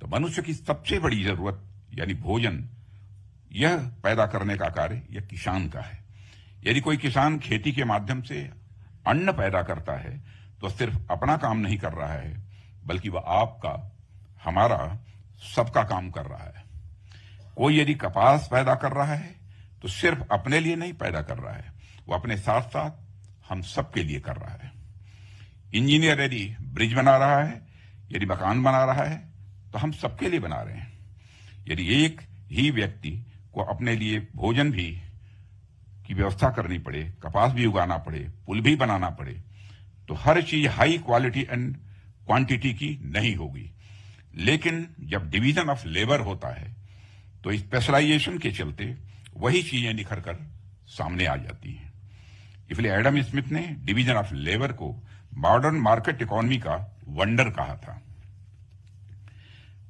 तो मनुष्य की सबसे बड़ी जरूरत यानी भोजन, यह पैदा करने का कार्य यह किसान का है। यदि कोई किसान खेती के माध्यम से अन्न पैदा करता है तो सिर्फ अपना काम नहीं कर रहा है, बल्कि वह आपका, हमारा, सबका काम कर रहा है। कोई यदि कपास पैदा कर रहा है तो सिर्फ अपने लिए नहीं पैदा कर रहा है, वो अपने साथ साथ हम सबके लिए कर रहा है। इंजीनियर यदि ब्रिज बना रहा है, यदि मकान बना रहा है, तो हम सबके लिए बना रहे हैं। यदि एक ही व्यक्ति को अपने लिए भोजन भी की व्यवस्था करनी पड़े, कपास भी उगाना पड़े, पुल भी बनाना पड़े, तो हर चीज हाई क्वालिटी एंड क्वांटिटी की नहीं होगी। लेकिन जब डिवीजन ऑफ लेबर होता है तो स्पेशलाइजेशन के चलते वही चीजें निखर कर सामने आ जाती हैं। इसलिए एडम स्मिथ ने डिवीजन ऑफ लेबर को मॉडर्न मार्केट इकोनॉमी का वंडर कहा था।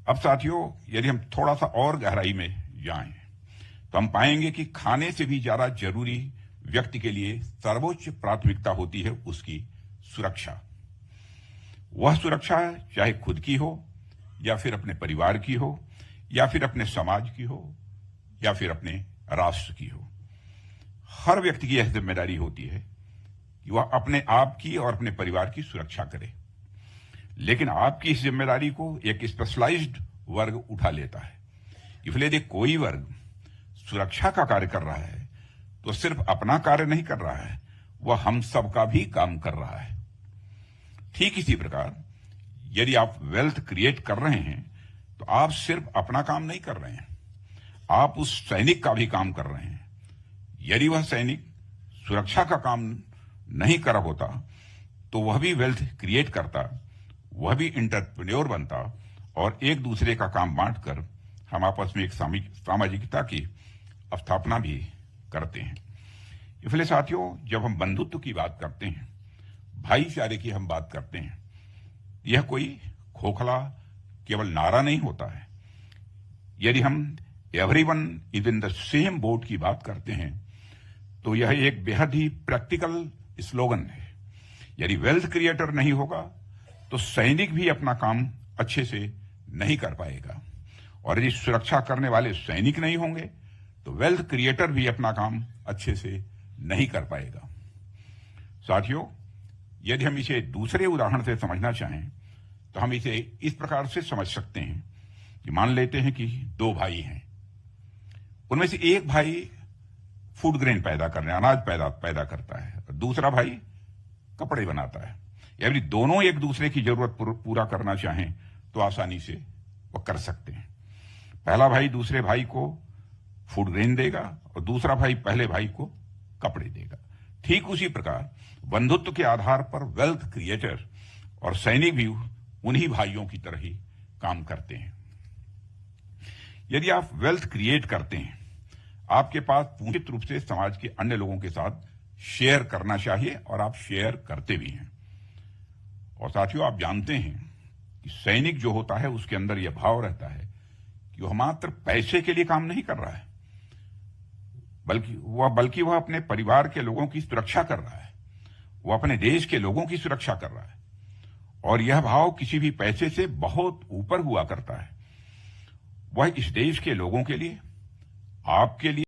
अब साथियों, यदि हम थोड़ा सा और गहराई में जाएं तो हम पाएंगे कि खाने से भी ज्यादा जरूरी व्यक्ति के लिए सर्वोच्च प्राथमिकता होती है उसकी सुरक्षा। वह सुरक्षा चाहे खुद की हो या फिर अपने परिवार की हो या फिर अपने समाज की हो या फिर अपने राष्ट्र की हो। हर व्यक्ति की यह जिम्मेदारी होती है कि वह अपने आप की और अपने परिवार की सुरक्षा करे। लेकिन आपकी इस जिम्मेदारी को एक स्पेशलाइज्ड वर्ग उठा लेता है। इसलिए यदि कोई वर्ग सुरक्षा का कार्य कर रहा है तो सिर्फ अपना कार्य नहीं कर रहा है, वह हम सबका भी काम कर रहा है। ठीक इसी प्रकार यदि आप वेल्थ क्रिएट कर रहे हैं तो आप सिर्फ अपना काम नहीं कर रहे हैं, आप उस सैनिक का भी काम कर रहे हैं। यदि वह सैनिक सुरक्षा का काम नहीं कर होता तो वह भी वेल्थ क्रिएट करता, वह भी एंटरप्रेन्योर बनता और एक दूसरे का काम बांटकर हम आपस में एक सामाजिकता की स्थापना भी करते हैं। इसलिए साथियों, जब हम बंधुत्व की बात करते हैं, भाईचारे की हम बात करते हैं, यह कोई खोखला केवल नारा नहीं होता है। यदि हम everyone is in the same boat की बात करते हैं तो यह एक बेहद ही प्रैक्टिकल स्लोगन है। यदि वेल्थ क्रिएटर नहीं होगा तो सैनिक भी अपना काम अच्छे से नहीं कर पाएगा, और यदि सुरक्षा करने वाले सैनिक नहीं होंगे तो वेल्थ क्रिएटर भी अपना काम अच्छे से नहीं कर पाएगा। साथियों, यदि हम इसे दूसरे उदाहरण से समझना चाहें तो हम इसे इस प्रकार से समझ सकते हैं कि मान लेते हैं कि दो भाई हैं। उनमें से एक भाई फूड ग्रेन पैदा करने, अनाज पैदा करता है, और दूसरा भाई कपड़े बनाता है। यदि दोनों एक दूसरे की जरूरत पूरा करना चाहें तो आसानी से वह कर सकते हैं। पहला भाई दूसरे भाई को फूड ग्रेन देगा और दूसरा भाई पहले भाई को कपड़े देगा। ठीक उसी प्रकार बंधुत्व के आधार पर वेल्थ क्रिएटर और सैनिक भी उन्हीं भाइयों की तरह ही काम करते हैं। यदि आप वेल्थ क्रिएट करते हैं, आपके पास पूर्णित रूप से समाज के अन्य लोगों के साथ शेयर करना चाहिए, और आप शेयर करते भी हैं। और साथियों, आप जानते हैं कि सैनिक जो होता है उसके अंदर यह भाव रहता है कि वह मात्र पैसे के लिए काम नहीं कर रहा है, बल्कि वह अपने परिवार के लोगों की सुरक्षा कर रहा है, वह अपने देश के लोगों की सुरक्षा कर रहा है। और यह भाव किसी भी पैसे से बहुत ऊपर हुआ करता है। वह इस देश के लोगों के लिए, आपके लिए